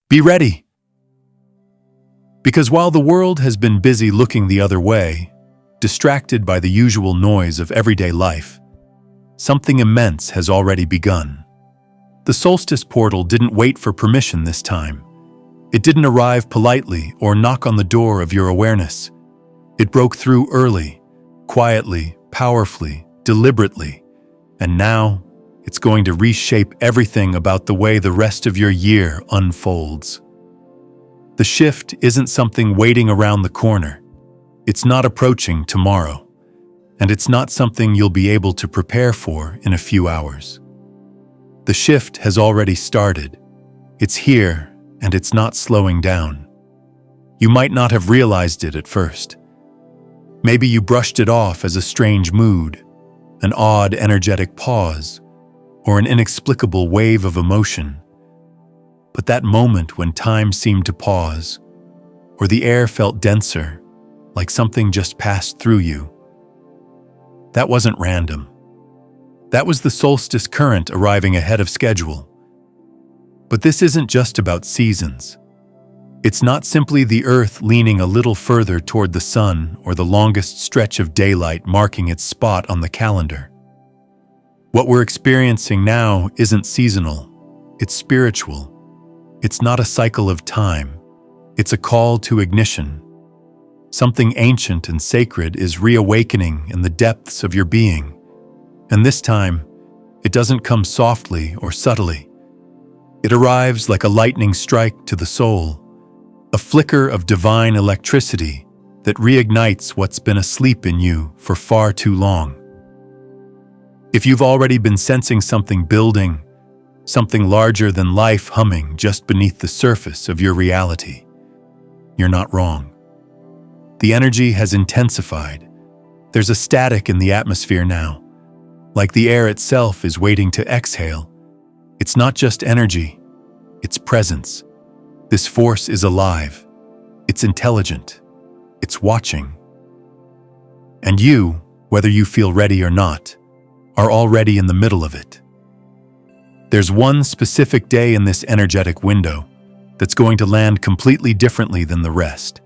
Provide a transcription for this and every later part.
Be ready! Because while the world has been busy looking the other way, distracted by the usual noise of everyday life, something immense has already begun. The Solstice Portal didn't wait for permission this time. It didn't arrive politely or knock on the door of your awareness. It broke through early, quietly, powerfully, deliberately, and now it's going to reshape everything about the way the rest of your year unfolds. The shift isn't something waiting around the corner. It's not approaching tomorrow, and it's not something you'll be able to prepare for in a few hours. The shift has already started. It's here, and it's not slowing down. You might not have realized it at first. Maybe you brushed it off as a strange mood, an odd energetic pause, or an inexplicable wave of emotion. But that moment when time seemed to pause, or the air felt denser, like something just passed through you, that wasn't random. That was the solstice current arriving ahead of schedule. But this isn't just about seasons. It's not simply the Earth leaning a little further toward the sun or the longest stretch of daylight marking its spot on the calendar. What we're experiencing now isn't seasonal, it's spiritual. It's not a cycle of time, it's a call to ignition. Something ancient and sacred is reawakening in the depths of your being. And this time, it doesn't come softly or subtly. It arrives like a lightning strike to the soul, a flicker of divine electricity that reignites what's been asleep in you for far too long. If you've already been sensing something building, something larger than life humming just beneath the surface of your reality, you're not wrong. The energy has intensified. There's a static in the atmosphere now, like the air itself is waiting to exhale. It's not just energy, it's presence. This force is alive. It's intelligent. It's watching. And you, whether you feel ready or not, are already in the middle of it. There's one specific day in this energetic window that's going to land completely differently than the rest.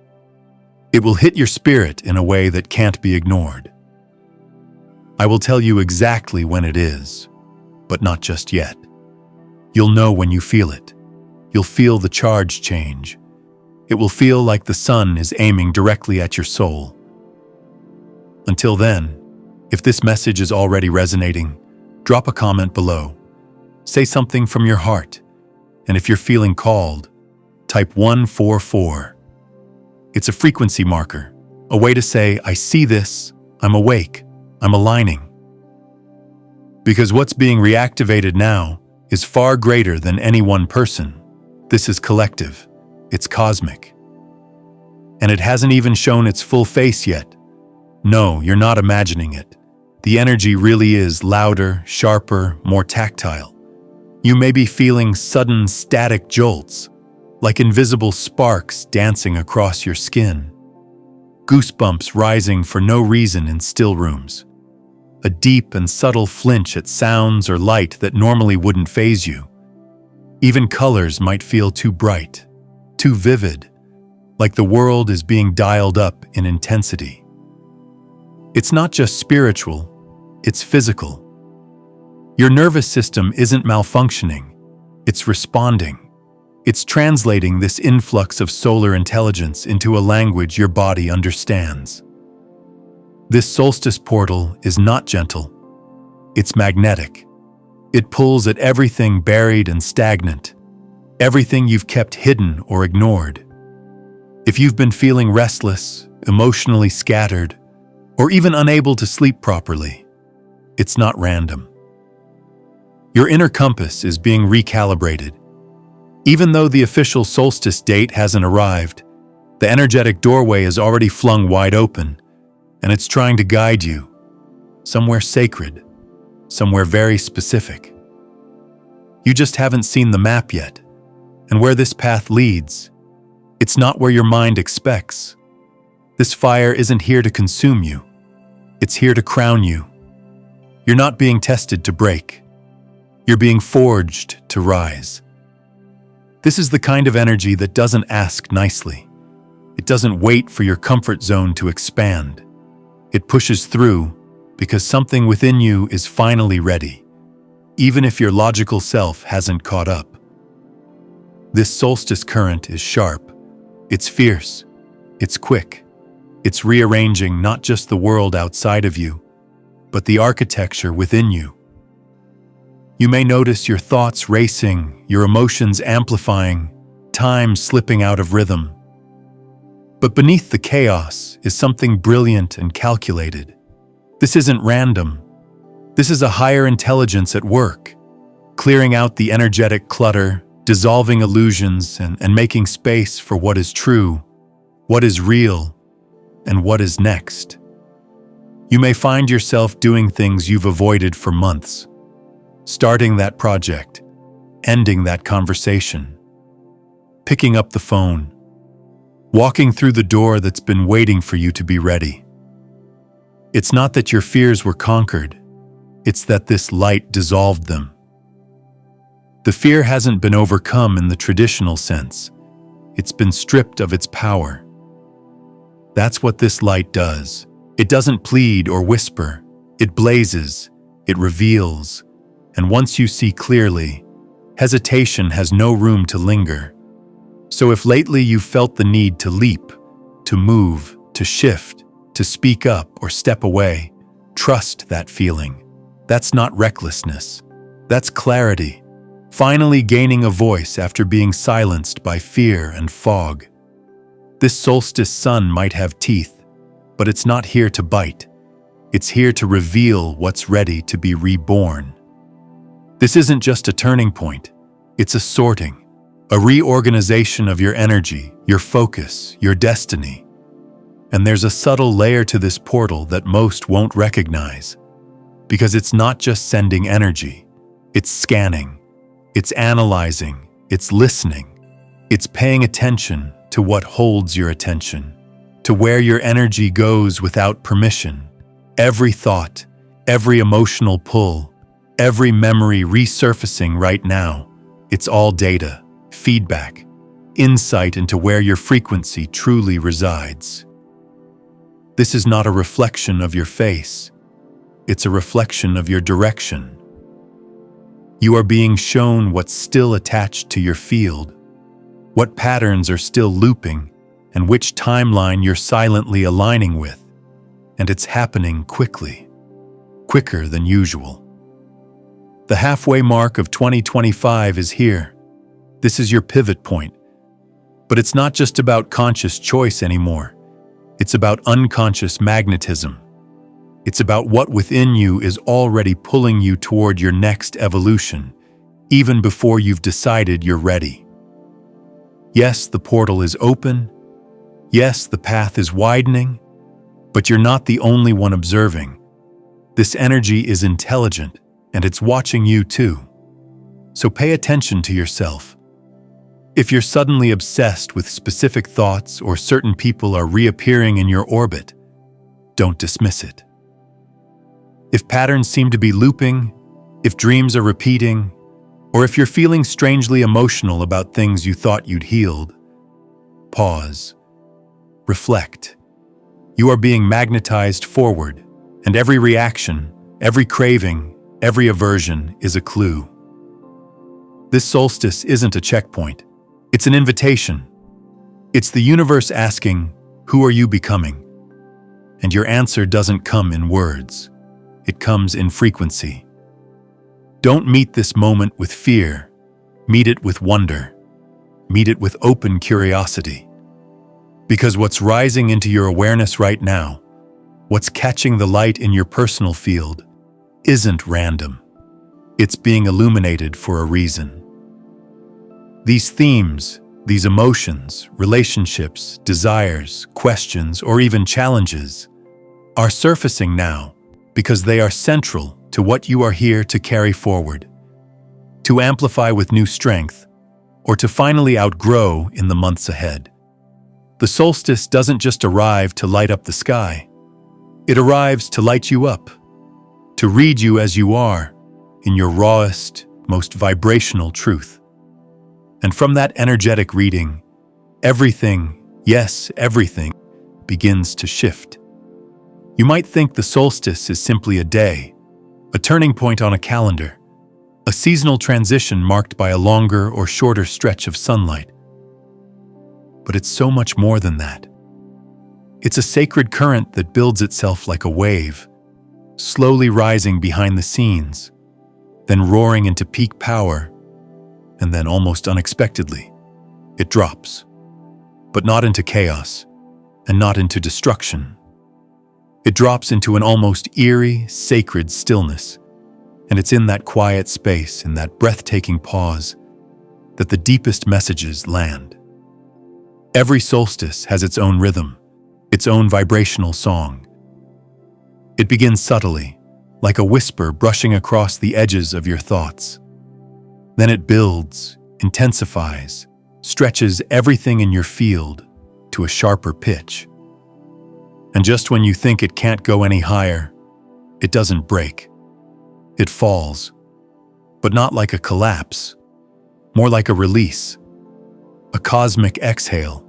It will hit your spirit in a way that can't be ignored. I will tell you exactly when it is, but not just yet. You'll know when you feel it. You'll feel the charge change. It will feel like the sun is aiming directly at your soul. Until then, if this message is already resonating, drop a comment below. Say something from your heart. And if you're feeling called, type 144. It's a frequency marker, a way to say, I see this, I'm awake, I'm aligning. Because what's being reactivated now is far greater than any one person. This is collective, it's cosmic. And it hasn't even shown its full face yet. No, you're not imagining it. The energy really is louder, sharper, more tactile. You may be feeling sudden static jolts, like invisible sparks dancing across your skin. Goosebumps rising for no reason in still rooms. A deep and subtle flinch at sounds or light that normally wouldn't faze you. Even colors might feel too bright, too vivid, like the world is being dialed up in intensity. It's not just spiritual, it's physical. Your nervous system isn't malfunctioning, it's responding. It's translating this influx of solar intelligence into a language your body understands. This solstice portal is not gentle, it's magnetic. It pulls at everything buried and stagnant, everything you've kept hidden or ignored. If you've been feeling restless, emotionally scattered, or even unable to sleep properly, it's not random. Your inner compass is being recalibrated. Even though the official solstice date hasn't arrived, the energetic doorway is already flung wide open, and it's trying to guide you somewhere sacred, somewhere very specific. You just haven't seen the map yet, and where this path leads, it's not where your mind expects. This fire isn't here to consume you, it's here to crown you. You're not being tested to break, you're being forged to rise. This is the kind of energy that doesn't ask nicely. It doesn't wait for your comfort zone to expand. It pushes through because something within you is finally ready, even if your logical self hasn't caught up. This solstice current is sharp. It's fierce. It's quick. It's rearranging not just the world outside of you, but the architecture within you. You may notice your thoughts racing, your emotions amplifying, time slipping out of rhythm. But beneath the chaos is something brilliant and calculated. This isn't random. This is a higher intelligence at work, clearing out the energetic clutter, dissolving illusions, and making space for what is true, what is real, and what is next. You may find yourself doing things you've avoided for months, starting that project, ending that conversation, picking up the phone, walking through the door that's been waiting for you to be ready. It's not that your fears were conquered, it's that this light dissolved them. The fear hasn't been overcome in the traditional sense. It's been stripped of its power. That's what this light does. It doesn't plead or whisper. It blazes, it reveals, and once you see clearly, hesitation has no room to linger. So if lately you've felt the need to leap, to move, to shift, to speak up or step away, trust that feeling. That's not recklessness. That's clarity, finally gaining a voice after being silenced by fear and fog. This solstice sun might have teeth, but it's not here to bite. It's here to reveal what's ready to be reborn. This isn't just a turning point. It's a sorting, a reorganization of your energy, your focus, your destiny. And there's a subtle layer to this portal that most won't recognize, because it's not just sending energy. It's scanning, it's analyzing, it's listening, it's paying attention to what holds your attention, to where your energy goes without permission. Every thought, every emotional pull, every memory resurfacing right now, it's all data, feedback, insight into where your frequency truly resides. This is not a reflection of your face. It's a reflection of your direction. You are being shown what's still attached to your field, what patterns are still looping, and which timeline you're silently aligning with. And it's happening quickly, quicker than usual. The halfway mark of 2025 is here. This is your pivot point. But it's not just about conscious choice anymore. It's about unconscious magnetism. It's about what within you is already pulling you toward your next evolution, even before you've decided you're ready. Yes, the portal is open. Yes, the path is widening. But you're not the only one observing. This energy is intelligent, and it's watching you too. So pay attention to yourself. If you're suddenly obsessed with specific thoughts or certain people are reappearing in your orbit, don't dismiss it. If patterns seem to be looping, if dreams are repeating, or if you're feeling strangely emotional about things you thought you'd healed, pause. Reflect. You are being magnetized forward, and every reaction, every craving, every aversion is a clue. This solstice isn't a checkpoint. It's an invitation. It's the universe asking, who are you becoming? And your answer doesn't come in words. It comes in frequency. Don't meet this moment with fear. Meet it with wonder. Meet it with open curiosity. Because what's rising into your awareness right now, what's catching the light in your personal field, isn't random. It's being illuminated for a reason. These themes, these emotions, relationships, desires, questions, or even challenges are surfacing now because they are central to what you are here to carry forward, to amplify with new strength, or to finally outgrow in the months ahead. The solstice doesn't just arrive to light up the sky. It arrives to light you up, to read you as you are, in your rawest, most vibrational truth. And from that energetic reading, everything, yes, everything, begins to shift. You might think the solstice is simply a day, a turning point on a calendar, a seasonal transition marked by a longer or shorter stretch of sunlight. But it's so much more than that. It's a sacred current that builds itself like a wave, slowly rising behind the scenes, then roaring into peak power, and then almost unexpectedly, it drops. But not into chaos, and not into destruction. It drops into an almost eerie, sacred stillness, and it's in that quiet space, in that breathtaking pause, that the deepest messages land. Every solstice has its own rhythm, its own vibrational song. It begins subtly, like a whisper brushing across the edges of your thoughts. Then it builds, intensifies, stretches everything in your field to a sharper pitch. And just when you think it can't go any higher, it doesn't break. It falls, but not like a collapse, more like a release, a cosmic exhale.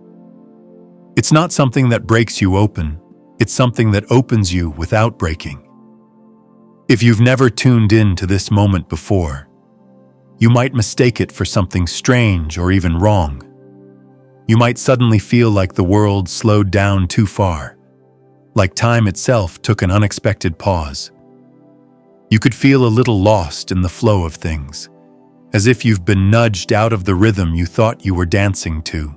It's not something that breaks you open, it's something that opens you without breaking. If you've never tuned in to this moment before, you might mistake it for something strange or even wrong. You might suddenly feel like the world slowed down too far, like time itself took an unexpected pause. You could feel a little lost in the flow of things, as if you've been nudged out of the rhythm you thought you were dancing to.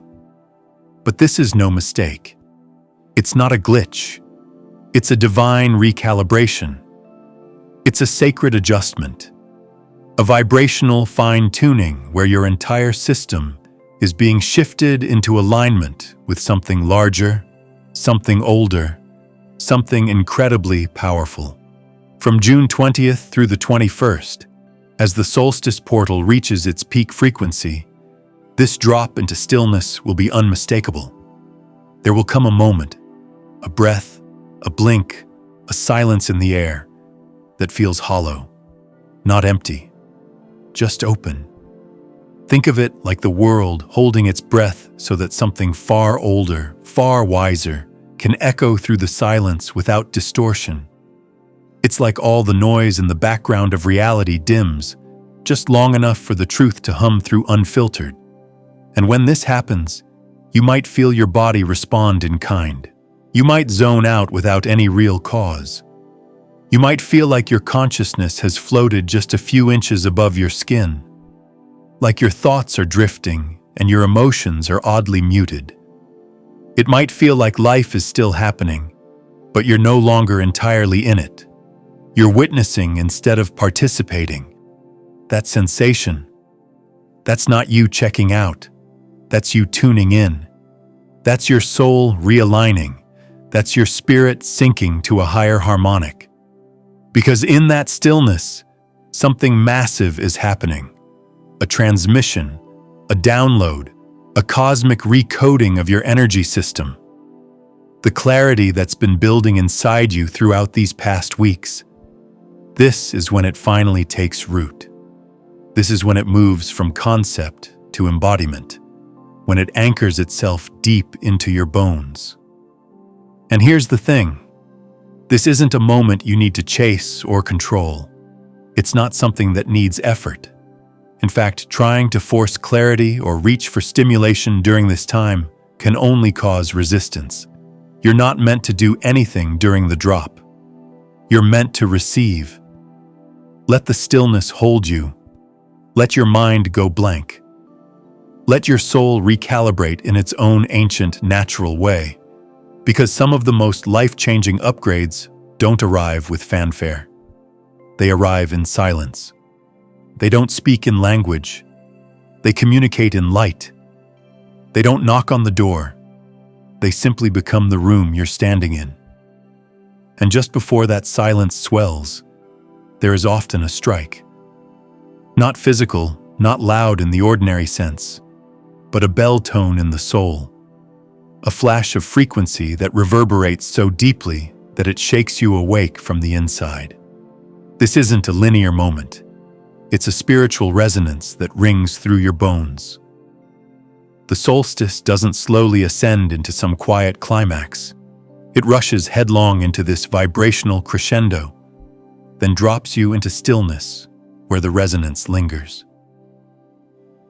But this is no mistake. It's not a glitch. It's a divine recalibration. It's a sacred adjustment, a vibrational fine-tuning where your entire system is being shifted into alignment with something larger, something older, something incredibly powerful. From June 20th through the 21st, as the Solstice Portal reaches its peak frequency, this drop into stillness will be unmistakable. There will come a moment, a breath, a blink, a silence in the air that feels hollow, not empty, just open. Think of it like the world holding its breath so that something far older, far wiser, can echo through the silence without distortion. It's like all the noise in the background of reality dims, just long enough for the truth to hum through Unfiltered. And when this happens, you might feel your body respond in kind. You might zone out without any real cause. You might feel like your consciousness has floated just a few inches above your skin, like your thoughts are drifting and your emotions are oddly muted. It might feel like life is still happening, but you're no longer entirely in it. You're witnessing instead of participating. That sensation, that's not you checking out. That's you tuning in. That's your soul realigning. That's your spirit sinking to a higher harmonic. Because in that stillness, something massive is happening. A transmission, a download, a cosmic recoding of your energy system. The clarity that's been building inside you throughout these past weeks. This is when it finally takes root. This is when it moves from concept to embodiment, when it anchors itself deep into your bones. And here's the thing. This isn't a moment you need to chase or control. It's not something that needs effort. In fact, trying to force clarity or reach for stimulation during this time can only cause resistance. You're not meant to do anything during the drop. You're meant to receive. Let the stillness hold you. Let your mind go blank. Let your soul recalibrate in its own ancient, natural way. Because some of the most life-changing upgrades don't arrive with fanfare. They arrive in silence. They don't speak in language. They communicate in light. They don't knock on the door. They simply become the room you're standing in. And just before that silence swells, there is often a strike. Not physical, not loud in the ordinary sense, but a bell tone in the soul. A flash of frequency that reverberates so deeply that it shakes you awake from the inside. This isn't a linear moment. It's a spiritual resonance that rings through your bones. The solstice doesn't slowly ascend into some quiet climax. It rushes headlong into this vibrational crescendo, then drops you into stillness where the resonance lingers.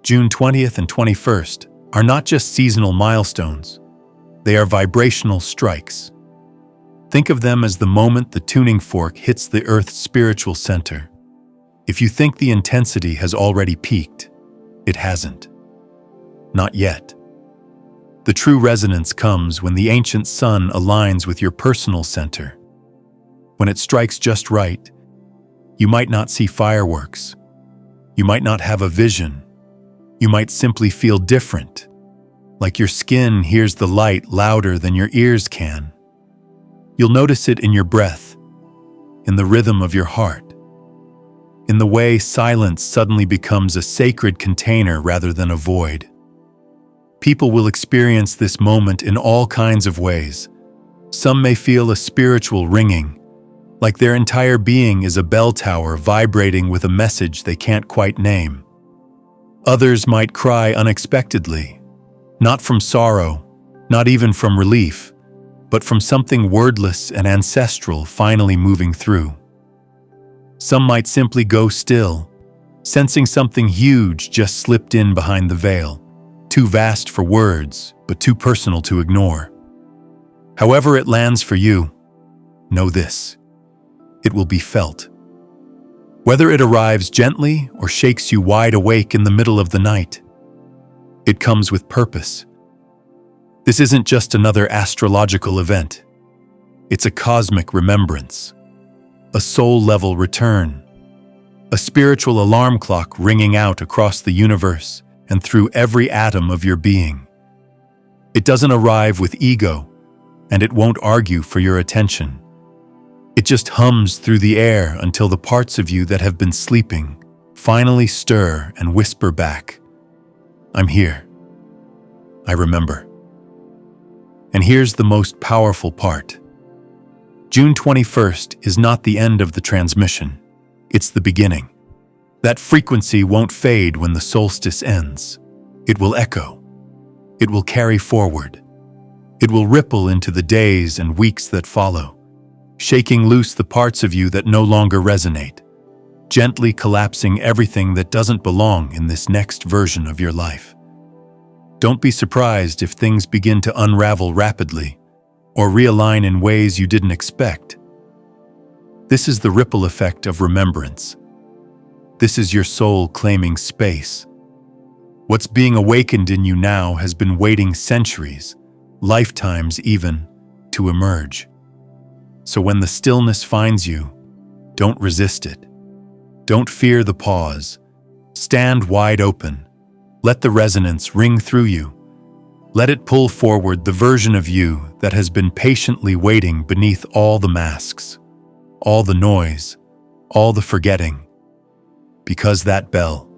June 20th and 21st are not just seasonal milestones, they are vibrational strikes. Think of them as the moment the tuning fork hits the Earth's spiritual center. If you think the intensity has already peaked, it hasn't. Not yet. The true resonance comes when the ancient sun aligns with your personal center. When it strikes just right, you might not see fireworks. You might not have a vision. You might simply feel different, like your skin hears the light louder than your ears can. You'll notice it in your breath, in the rhythm of your heart, in the way silence suddenly becomes a sacred container rather than a void. People will experience this moment in all kinds of ways. Some may feel a spiritual ringing, like their entire being is a bell tower vibrating with a message they can't quite name. Others might cry unexpectedly, not from sorrow, not even from relief, but from something wordless and ancestral finally moving through. Some might simply go still, sensing something huge just slipped in behind the veil, too vast for words, but too personal to ignore. However it lands for you, know this: it will be felt. Whether it arrives gently or shakes you wide awake in the middle of the night, it comes with purpose. This isn't just another astrological event. It's a cosmic remembrance, a soul-level return, a spiritual alarm clock ringing out across the universe and through every atom of your being. It doesn't arrive with ego, and it won't argue for your attention. It just hums through the air until the parts of you that have been sleeping finally stir and whisper back, "I'm here. I remember." And here's the most powerful part. June 21st is not the end of the transmission. It's the beginning. That frequency won't fade when the solstice ends. It will echo. It will carry forward. It will ripple into the days and weeks that follow, shaking loose the parts of you that no longer resonate, gently collapsing everything that doesn't belong in this next version of your life. Don't be surprised if things begin to unravel rapidly or realign in ways you didn't expect. This is the ripple effect of remembrance. This is your soul claiming space. What's being awakened in you now has been waiting centuries, lifetimes even, to emerge. So when the stillness finds you, don't resist it. Don't fear the pause. Stand wide open. Let the resonance ring through you. Let it pull forward the version of you that has been patiently waiting beneath all the masks, all the noise, all the forgetting. Because that bell,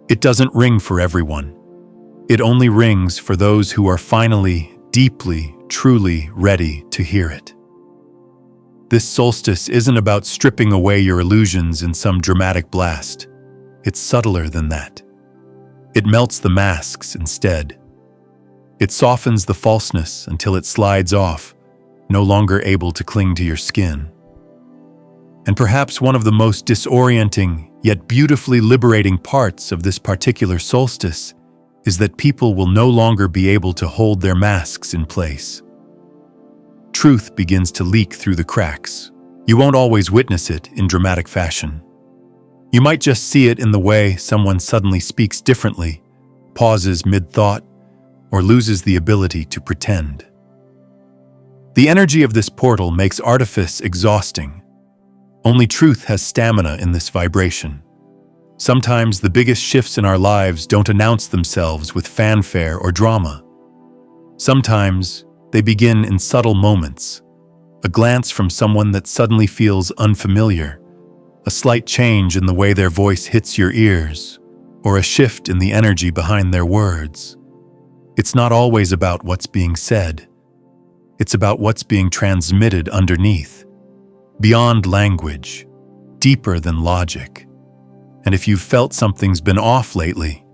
it doesn't ring for everyone. It only rings for those who are finally, deeply, truly ready to hear it. This solstice isn't about stripping away your illusions in some dramatic blast. It's subtler than that. It melts the masks instead. It softens the falseness until it slides off, no longer able to cling to your skin. And perhaps one of the most disorienting, yet beautifully liberating parts of this particular solstice is that people will no longer be able to hold their masks in place. Truth begins to leak through the cracks. You won't always witness it in dramatic fashion. You might just see it in the way someone suddenly speaks differently, pauses mid-thought, or loses the ability to pretend. The energy of this portal makes artifice exhausting. Only truth has stamina in this vibration. Sometimes the biggest shifts in our lives don't announce themselves with fanfare or drama. Sometimes they begin in subtle moments, a glance from someone that suddenly feels unfamiliar, a slight change in the way their voice hits your ears, or a shift in the energy behind their words. It's not always about what's being said. It's about what's being transmitted underneath, beyond language, deeper than logic. And if you've felt something's been off lately,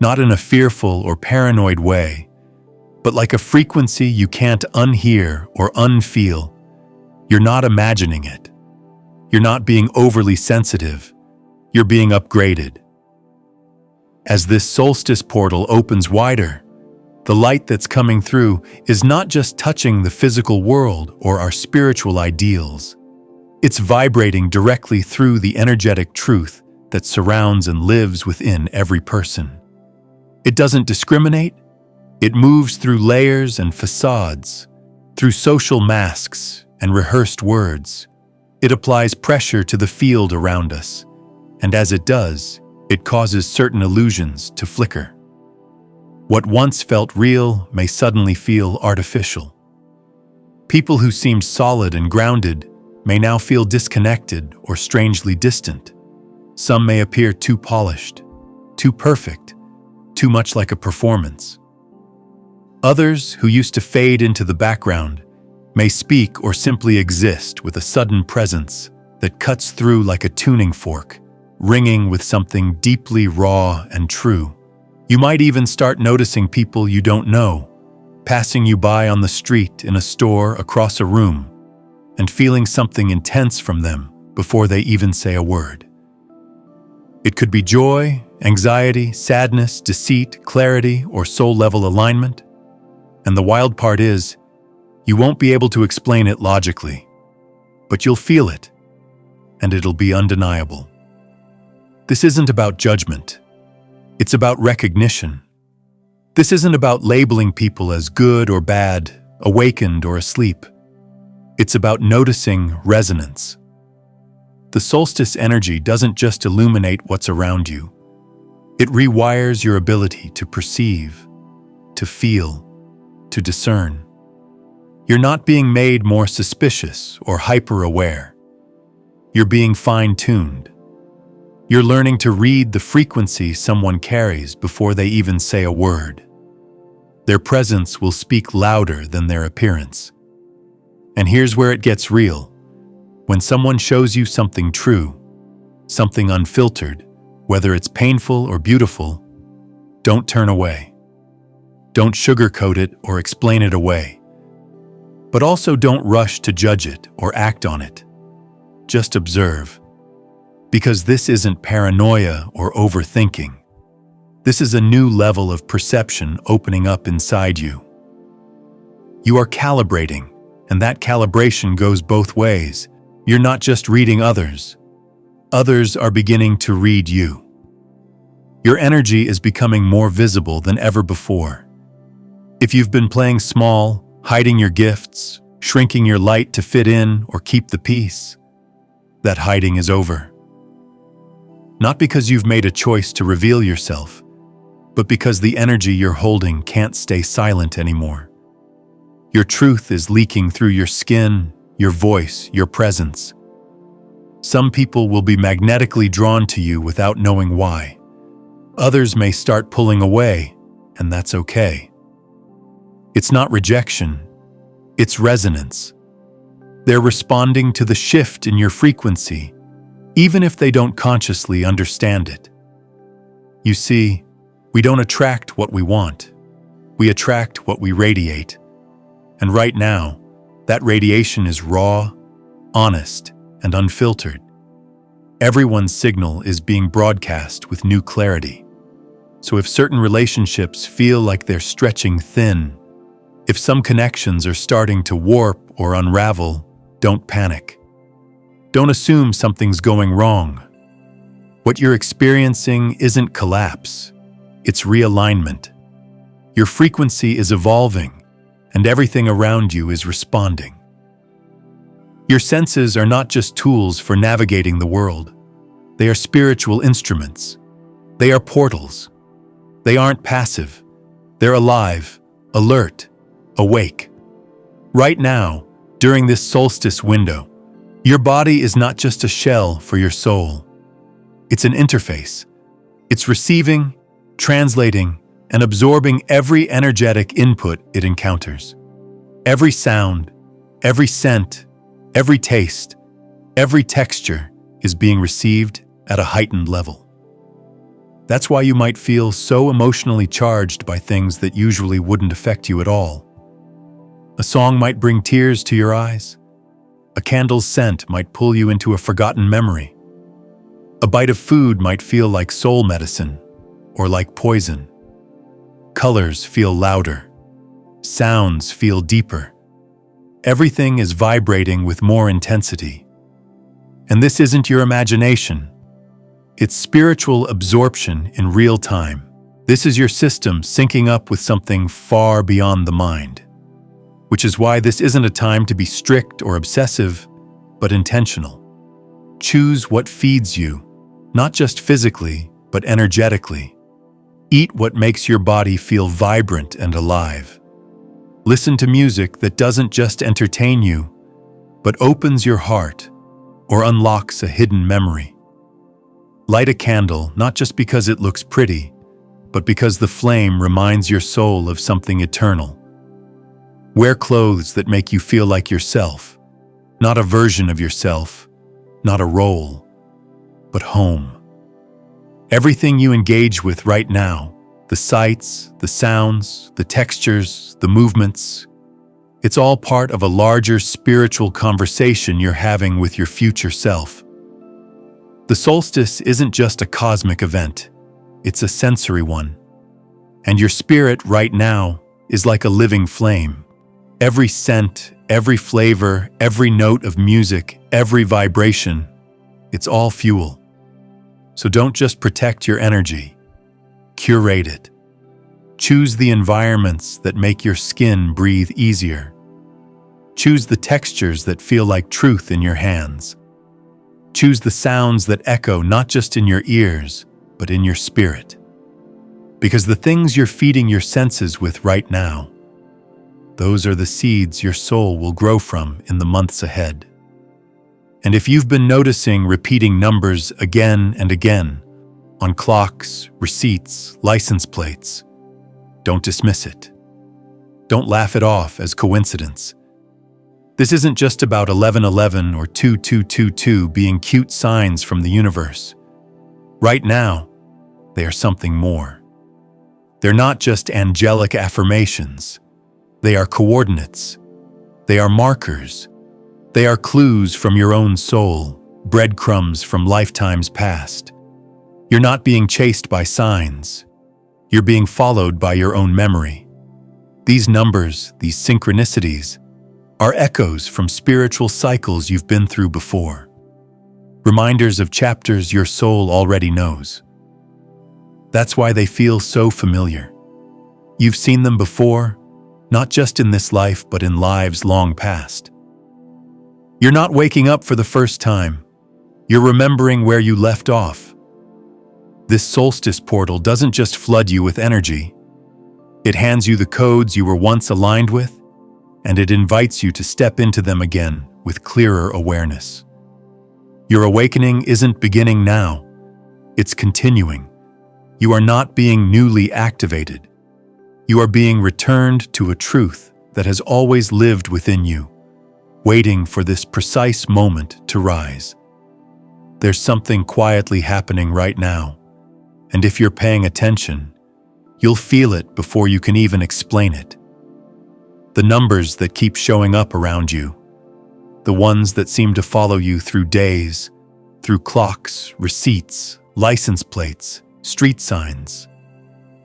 not in a fearful or paranoid way, but like a frequency you can't unhear or unfeel. You're not imagining it. You're not being overly sensitive. You're being upgraded. As this solstice portal opens wider, the light that's coming through is not just touching the physical world or our spiritual ideals. It's vibrating directly through the energetic truth that surrounds and lives within every person. It doesn't discriminate. It moves through layers and facades, through social masks and rehearsed words. It applies pressure to the field around us, and as it does, it causes certain illusions to flicker. What once felt real may suddenly feel artificial. People who seemed solid and grounded may now feel disconnected or strangely distant. Some may appear too polished, too perfect, too much like a performance. Others, who used to fade into the background, may speak or simply exist with a sudden presence that cuts through like a tuning fork, ringing with something deeply raw and true. You might even start noticing people you don't know, passing you by on the street, in a store, across a room, and feeling something intense from them before they even say a word. It could be joy, anxiety, sadness, deceit, clarity, or soul-level alignment. And the wild part is, you won't be able to explain it logically, but you'll feel it, and it'll be undeniable. This isn't about judgment. It's about recognition. This isn't about labeling people as good or bad, awakened or asleep. It's about noticing resonance. The solstice energy doesn't just illuminate what's around you. It rewires your ability to perceive, to feel, to discern. You're not being made more suspicious or hyper-aware. You're being fine-tuned. You're learning to read the frequency someone carries before they even say a word. Their presence will speak louder than their appearance. And here's where it gets real. When someone shows you something true, something unfiltered, whether it's painful or beautiful, don't turn away. Don't sugarcoat it or explain it away. But also don't rush to judge it or act on it. Just observe. Because this isn't paranoia or overthinking. This is a new level of perception opening up inside you. You are calibrating, and that calibration goes both ways. You're not just reading others. Others are beginning to read you. Your energy is becoming more visible than ever before. If you've been playing small, hiding your gifts, shrinking your light to fit in or keep the peace, that hiding is over. Not because you've made a choice to reveal yourself, but because the energy you're holding can't stay silent anymore. Your truth is leaking through your skin, your voice, your presence. Some people will be magnetically drawn to you without knowing why. Others may start pulling away, and that's okay. It's not rejection, it's resonance. They're responding to the shift in your frequency, even if they don't consciously understand it. You see, we don't attract what we want. We attract what we radiate. And right now, that radiation is raw, honest, and unfiltered. Everyone's signal is being broadcast with new clarity. So if certain relationships feel like they're stretching thin, if some connections are starting to warp or unravel, don't panic. Don't assume something's going wrong. What you're experiencing isn't collapse, it's realignment. Your frequency is evolving, and everything around you is responding. Your senses are not just tools for navigating the world. They are spiritual instruments. They are portals. They aren't passive. They're alive, alert, awake. Right now, during this solstice window, your body is not just a shell for your soul. It's an interface. It's receiving, translating, and absorbing every energetic input it encounters. Every sound, every scent, every taste, every texture is being received at a heightened level. That's why you might feel so emotionally charged by things that usually wouldn't affect you at all. A song might bring tears to your eyes. A candle's scent might pull you into a forgotten memory. A bite of food might feel like soul medicine or like poison. Colors feel louder. Sounds feel deeper. Everything is vibrating with more intensity. And this isn't your imagination. It's spiritual absorption in real time. This is your system syncing up with something far beyond the mind. Which is why this isn't a time to be strict or obsessive, but intentional. Choose what feeds you, not just physically, but energetically. Eat what makes your body feel vibrant and alive. Listen to music that doesn't just entertain you, but opens your heart or unlocks a hidden memory. Light a candle not just because it looks pretty, but because the flame reminds your soul of something eternal. Wear clothes that make you feel like yourself, not a version of yourself, not a role, but home. Everything you engage with right now, the sights, the sounds, the textures, the movements, it's all part of a larger spiritual conversation you're having with your future self. The solstice isn't just a cosmic event, it's a sensory one. And your spirit right now is like a living flame. Every scent, every flavor, every note of music, every vibration, it's all fuel. So don't just protect your energy, curate it. Choose the environments that make your skin breathe easier. Choose the textures that feel like truth in your hands. Choose the sounds that echo not just in your ears, but in your spirit. Because the things you're feeding your senses with right now, those are the seeds your soul will grow from in the months ahead. And if you've been noticing repeating numbers again and again on clocks, receipts, license plates, don't dismiss it. Don't laugh it off as coincidence. This isn't just about 1111 or 2222 being cute signs from the universe. Right now, they are something more. They're not just angelic affirmations. They are coordinates. They are markers. They are clues from your own soul, breadcrumbs from lifetimes past. You're not being chased by signs. You're being followed by your own memory. These numbers, these synchronicities, are echoes from spiritual cycles you've been through before. Reminders of chapters your soul already knows. That's why they feel so familiar. You've seen them before, not just in this life, but in lives long past. You're not waking up for the first time. You're remembering where you left off. This solstice portal doesn't just flood you with energy. It hands you the codes you were once aligned with, and it invites you to step into them again with clearer awareness. Your awakening isn't beginning now. It's continuing. You are not being newly activated. You are being returned to a truth that has always lived within you, waiting for this precise moment to rise. There's something quietly happening right now, and if you're paying attention, you'll feel it before you can even explain it. The numbers that keep showing up around you, the ones that seem to follow you through days, through clocks, receipts, license plates, street signs.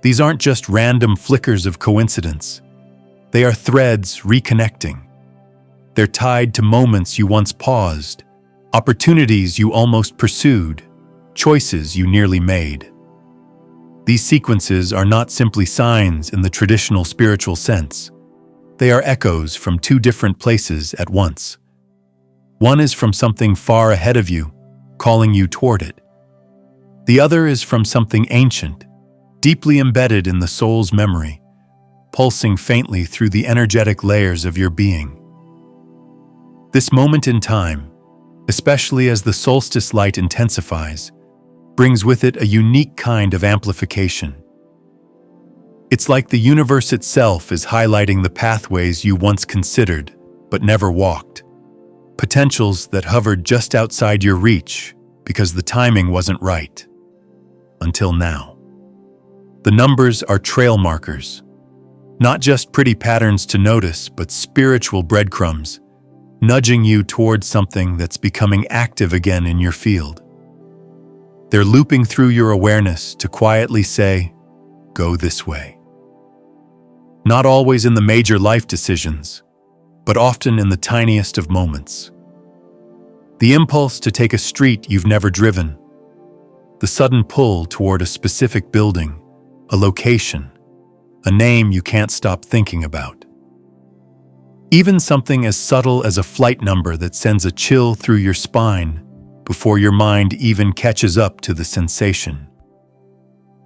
These aren't just random flickers of coincidence. They are threads reconnecting. They're tied to moments you once paused, opportunities you almost pursued, choices you nearly made. These sequences are not simply signs in the traditional spiritual sense. They are echoes from two different places at once. One is from something far ahead of you, calling you toward it. The other is from something ancient, deeply embedded in the soul's memory, pulsing faintly through the energetic layers of your being. This moment in time, especially as the solstice light intensifies, brings with it a unique kind of amplification. It's like the universe itself is highlighting the pathways you once considered but never walked, potentials that hovered just outside your reach because the timing wasn't right. Until now. The numbers are trail markers, not just pretty patterns to notice, but spiritual breadcrumbs, nudging you towards something that's becoming active again in your field. They're looping through your awareness to quietly say, go this way. Not always in the major life decisions, but often in the tiniest of moments. The impulse to take a street you've never driven, the sudden pull toward a specific building, a location, a name you can't stop thinking about. Even something as subtle as a flight number that sends a chill through your spine before your mind even catches up to the sensation.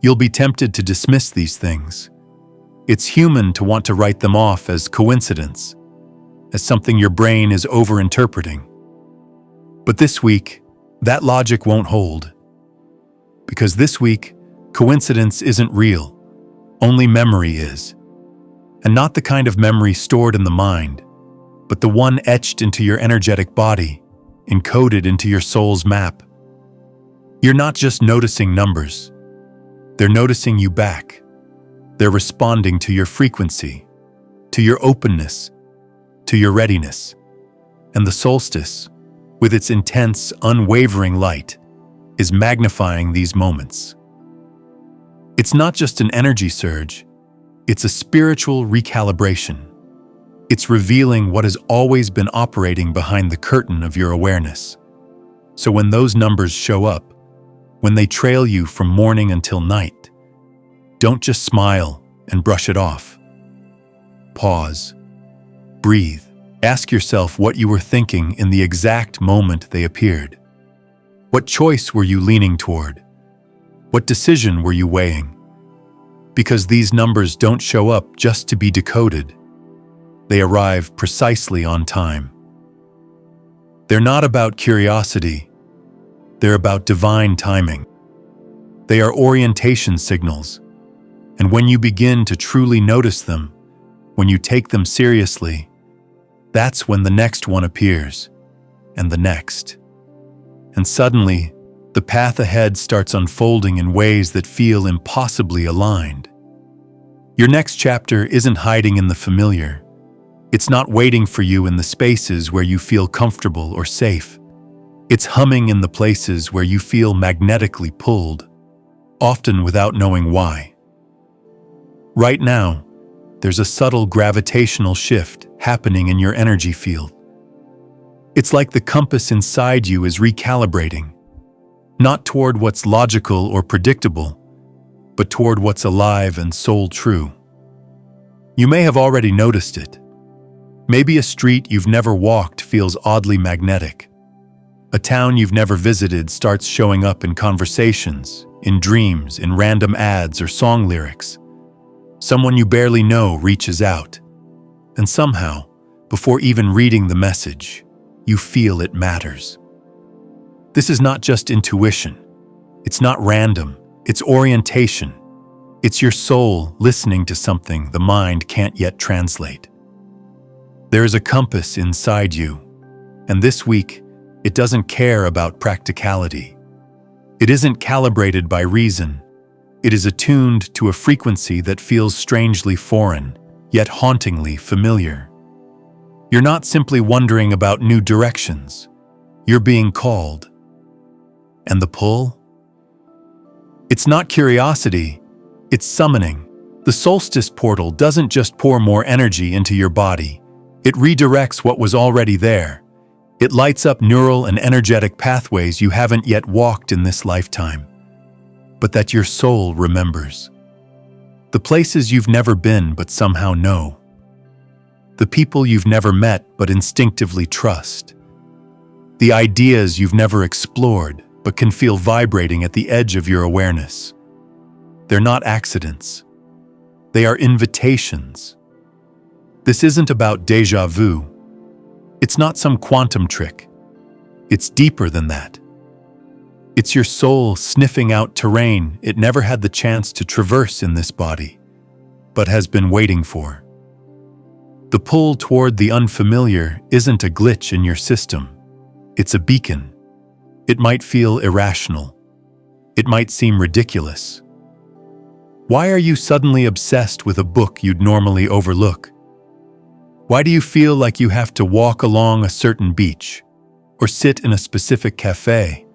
You'll be tempted to dismiss these things. It's human to want to write them off as coincidence, as something your brain is overinterpreting. But this week, that logic won't hold. Because this week, coincidence isn't real. Only memory is. And not the kind of memory stored in the mind, but the one etched into your energetic body, encoded into your soul's map. You're not just noticing numbers. They're noticing you back. They're responding to your frequency, to your openness, to your readiness. And the solstice, with its intense, unwavering light, is magnifying these moments. It's not just an energy surge, it's a spiritual recalibration. It's revealing what has always been operating behind the curtain of your awareness. So when those numbers show up, when they trail you from morning until night, don't just smile and brush it off. Pause. Breathe. Ask yourself what you were thinking in the exact moment they appeared. What choice were you leaning toward? What decision were you weighing? Because these numbers don't show up just to be decoded. They arrive precisely on time. They're not about curiosity. They're about divine timing. They are orientation signals. And when you begin to truly notice them, when you take them seriously, that's when the next one appears, and the next. And suddenly, the path ahead starts unfolding in ways that feel impossibly aligned. Your next chapter isn't hiding in the familiar. It's not waiting for you in the spaces where you feel comfortable or safe. It's humming in the places where you feel magnetically pulled, often without knowing why. Right now, there's a subtle gravitational shift happening in your energy field. It's like the compass inside you is recalibrating, not toward what's logical or predictable, but toward what's alive and soul true. You may have already noticed it. Maybe a street you've never walked feels oddly magnetic. A town you've never visited starts showing up in conversations, in dreams, in random ads or song lyrics. Someone you barely know reaches out. And somehow, before even reading the message, you feel it matters. This is not just intuition. It's not random. It's orientation. It's your soul listening to something the mind can't yet translate. There is a compass inside you, and this week, it doesn't care about practicality. It isn't calibrated by reason. It is attuned to a frequency that feels strangely foreign, yet hauntingly familiar. You're not simply wondering about new directions. You're being called. And the pull? It's not curiosity, it's summoning. The Solstice Portal doesn't just pour more energy into your body. It redirects what was already there. It lights up neural and energetic pathways you haven't yet walked in this lifetime, but that your soul remembers. The places you've never been but somehow know. The people you've never met but instinctively trust. The ideas you've never explored but can feel vibrating at the edge of your awareness. They're not accidents. They are invitations. This isn't about déjà vu. It's not some quantum trick. It's deeper than that. It's your soul sniffing out terrain it never had the chance to traverse in this body, but has been waiting for. The pull toward the unfamiliar isn't a glitch in your system. It's a beacon. It might feel irrational. It might seem ridiculous. Why are you suddenly obsessed with a book you'd normally overlook? Why do you feel like you have to walk along a certain beach, or sit in a specific cafe,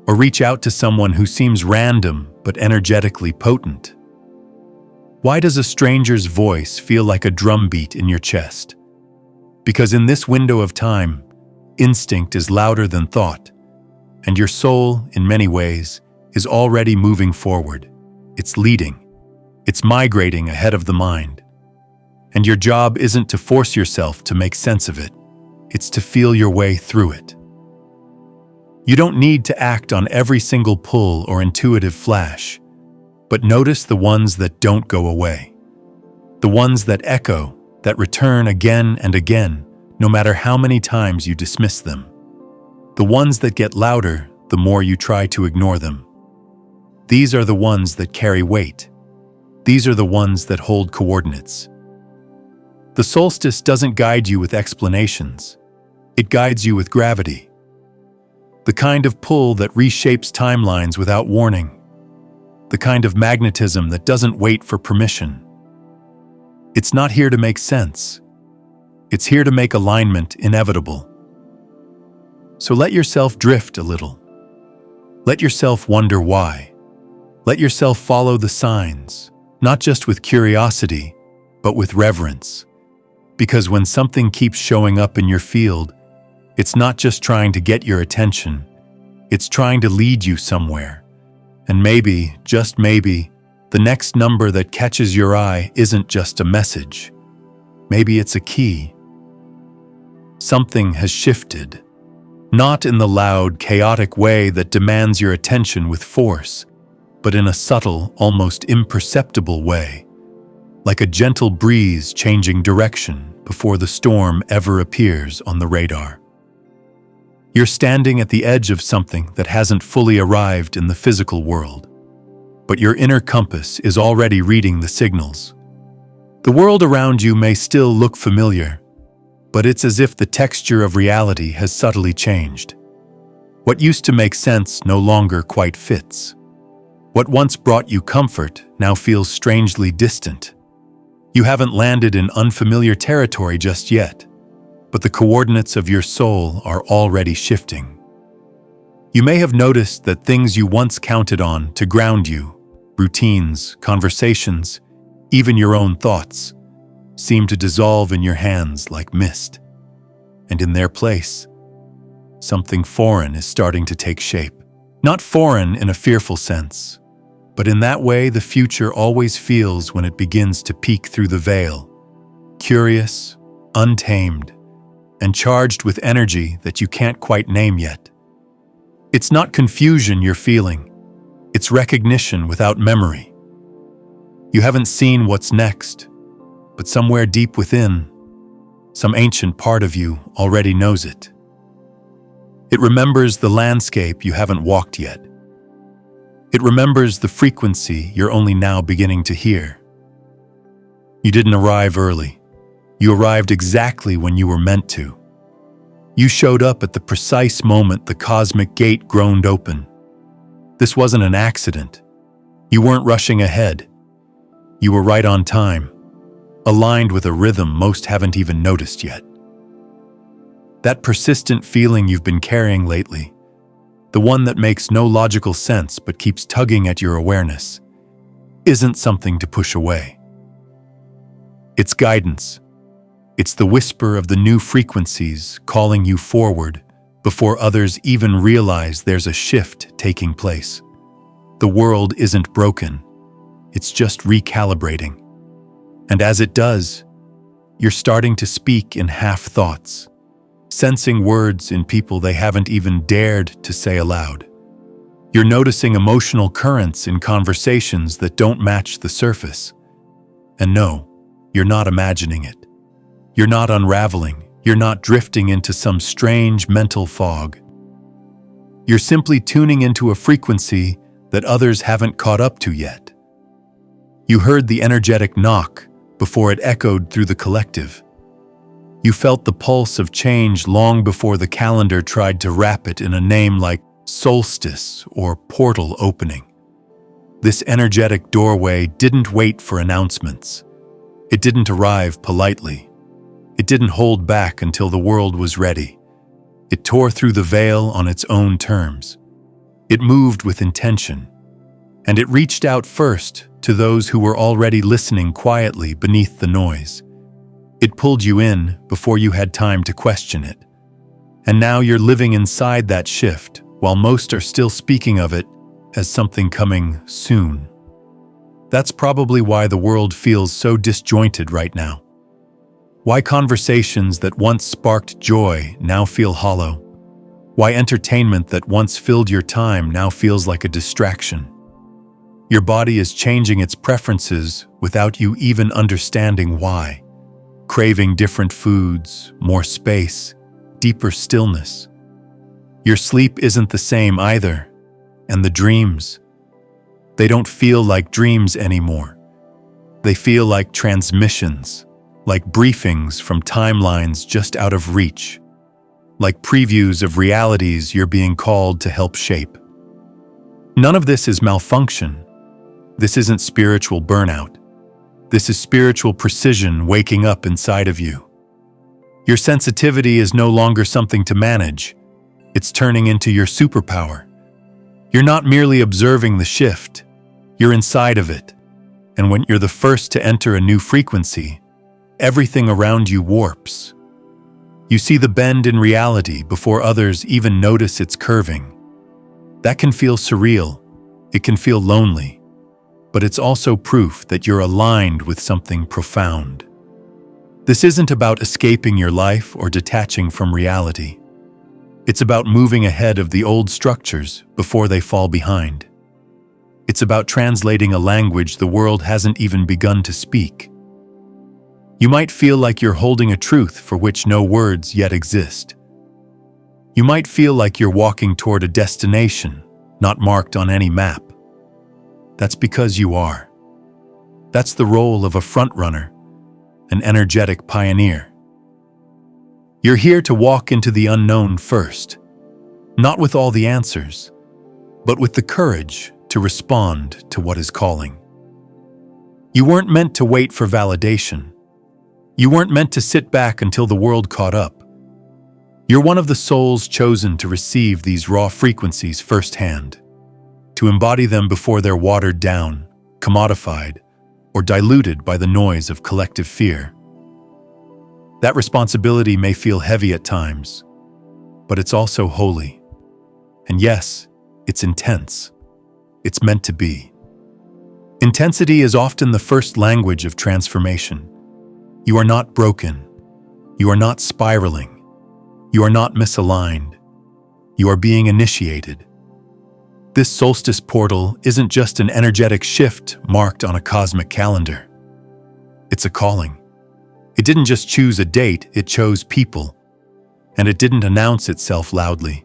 or reach out to someone who seems random but energetically potent? Why does a stranger's voice feel like a drumbeat in your chest? Because in this window of time, instinct is louder than thought, and your soul, in many ways, is already moving forward. It's leading. It's migrating ahead of the mind. And your job isn't to force yourself to make sense of it. It's to feel your way through it. You don't need to act on every single pull or intuitive flash, but notice the ones that don't go away. The ones that echo, that return again and again, no matter how many times you dismiss them. The ones that get louder the more you try to ignore them. These are the ones that carry weight. These are the ones that hold coordinates. The solstice doesn't guide you with explanations. It guides you with gravity. The kind of pull that reshapes timelines without warning. The kind of magnetism that doesn't wait for permission. It's not here to make sense. It's here to make alignment inevitable. So let yourself drift a little. Let yourself wonder why. Let yourself follow the signs, not just with curiosity, but with reverence. Because when something keeps showing up in your field, it's not just trying to get your attention, it's trying to lead you somewhere. And maybe, just maybe, the next number that catches your eye isn't just a message. Maybe it's a key. Something has shifted. Not in the loud, chaotic way that demands your attention with force, but in a subtle, almost imperceptible way, like a gentle breeze changing direction before the storm ever appears on the radar. You're standing at the edge of something that hasn't fully arrived in the physical world, but your inner compass is already reading the signals. The world around you may still look familiar, but it's as if the texture of reality has subtly changed. What used to make sense no longer quite fits. What once brought you comfort now feels strangely distant. You haven't landed in unfamiliar territory just yet, but the coordinates of your soul are already shifting. You may have noticed that things you once counted on to ground you, routines, conversations, even your own thoughts, seem to dissolve in your hands like mist. And in their place, something foreign is starting to take shape. Not foreign in a fearful sense, but in that way the future always feels when it begins to peek through the veil, curious, untamed, and charged with energy that you can't quite name yet. It's not confusion you're feeling, it's recognition without memory. You haven't seen what's next, but somewhere deep within, some ancient part of you already knows it. It remembers the landscape you haven't walked yet. It remembers the frequency you're only now beginning to hear. You didn't arrive early. You arrived exactly when you were meant to. You showed up at the precise moment the cosmic gate groaned open. This wasn't an accident. You weren't rushing ahead. You were right on time, aligned with a rhythm most haven't even noticed yet. That persistent feeling you've been carrying lately, the one that makes no logical sense but keeps tugging at your awareness, isn't something to push away. It's guidance. It's the whisper of the new frequencies calling you forward before others even realize there's a shift taking place. The world isn't broken. It's just recalibrating. And as it does, you're starting to speak in half-thoughts, sensing words in people they haven't even dared to say aloud. You're noticing emotional currents in conversations that don't match the surface. And no, you're not imagining it. You're not unraveling. You're not drifting into some strange mental fog. You're simply tuning into a frequency that others haven't caught up to yet. You heard the energetic knock before it echoed through the collective. You felt the pulse of change long before the calendar tried to wrap it in a name like Solstice or Portal opening. This energetic doorway didn't wait for announcements. It didn't arrive politely. It didn't hold back until the world was ready. It tore through the veil on its own terms. It moved with intention. And it reached out first to those who were already listening quietly beneath the noise. It pulled you in before you had time to question it. And now you're living inside that shift, while most are still speaking of it as something coming soon. That's probably why the world feels so disjointed right now. Why conversations that once sparked joy now feel hollow. Why entertainment that once filled your time now feels like a distraction. Your body is changing its preferences without you even understanding why. Craving different foods, more space, deeper stillness. Your sleep isn't the same either, and the dreams, they don't feel like dreams anymore. They feel like transmissions, like briefings from timelines just out of reach, like previews of realities you're being called to help shape. None of this is malfunction. This isn't spiritual burnout. This is spiritual precision waking up inside of you. Your sensitivity is no longer something to manage. It's turning into your superpower. You're not merely observing the shift. You're inside of it. And when you're the first to enter a new frequency, everything around you warps. You see the bend in reality before others even notice its curving. That can feel surreal. It can feel lonely. But it's also proof that you're aligned with something profound. This isn't about escaping your life or detaching from reality. It's about moving ahead of the old structures before they fall behind. It's about translating a language the world hasn't even begun to speak. You might feel like you're holding a truth for which no words yet exist. You might feel like you're walking toward a destination not marked on any map. That's because you are. That's the role of a frontrunner, an energetic pioneer. You're here to walk into the unknown first, not with all the answers, but with the courage to respond to what is calling. You weren't meant to wait for validation. You weren't meant to sit back until the world caught up. You're one of the souls chosen to receive these raw frequencies firsthand, to embody them before they're watered down, commodified, or diluted by the noise of collective fear. That responsibility may feel heavy at times, but it's also holy. And yes, it's intense. It's meant to be. Intensity is often the first language of transformation. You are not broken. You are not spiraling. You are not misaligned. You are being initiated. This solstice portal isn't just an energetic shift marked on a cosmic calendar. It's a calling. It didn't just choose a date, it chose people. And it didn't announce itself loudly.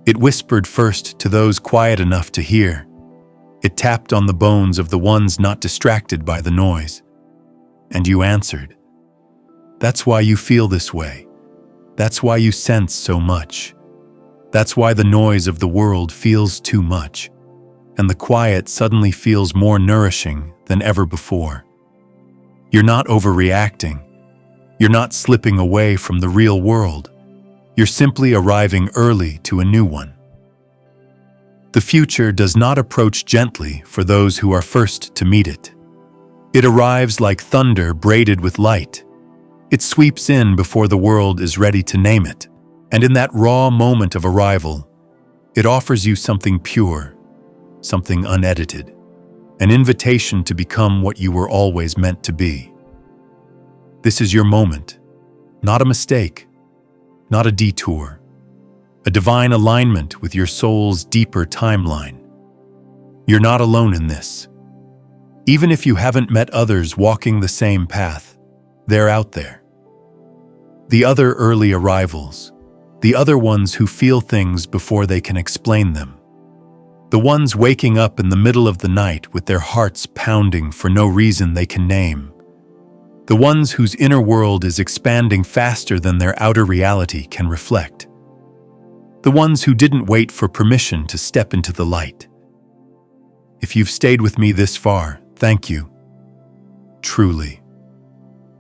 It whispered first to those quiet enough to hear. It tapped on the bones of the ones not distracted by the noise. And you answered. That's why you feel this way. That's why you sense so much. That's why the noise of the world feels too much, and the quiet suddenly feels more nourishing than ever before. You're not overreacting. You're not slipping away from the real world. You're simply arriving early to a new one. The future does not approach gently for those who are first to meet it. It arrives like thunder braided with light. It sweeps in before the world is ready to name it. And in that raw moment of arrival, it offers you something pure, something unedited, an invitation to become what you were always meant to be. This is your moment, not a mistake, not a detour, a divine alignment with your soul's deeper timeline. You're not alone in this. Even if you haven't met others walking the same path, they're out there. The other early arrivals, the other ones who feel things before they can explain them. The ones waking up in the middle of the night with their hearts pounding for no reason they can name. The ones whose inner world is expanding faster than their outer reality can reflect. The ones who didn't wait for permission to step into the light. If you've stayed with me this far, thank you. Truly.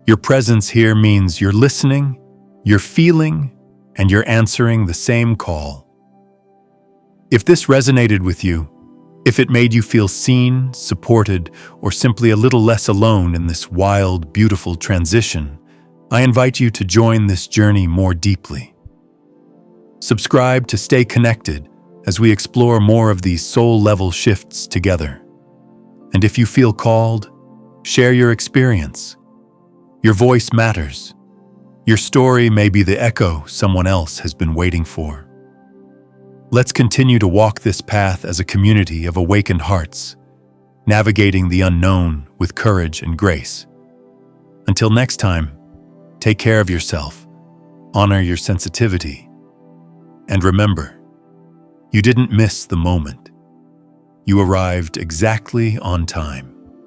Your presence here means you're listening, you're feeling, and you're answering the same call. If this resonated with you, if it made you feel seen, supported, or simply a little less alone in this wild, beautiful transition, I invite you to join this journey more deeply. Subscribe to stay connected as we explore more of these soul-level shifts together. And if you feel called, share your experience. Your voice matters. Your story may be the echo someone else has been waiting for. Let's continue to walk this path as a community of awakened hearts, navigating the unknown with courage and grace. Until next time, take care of yourself, honor your sensitivity, and remember, you didn't miss the moment. You arrived exactly on time.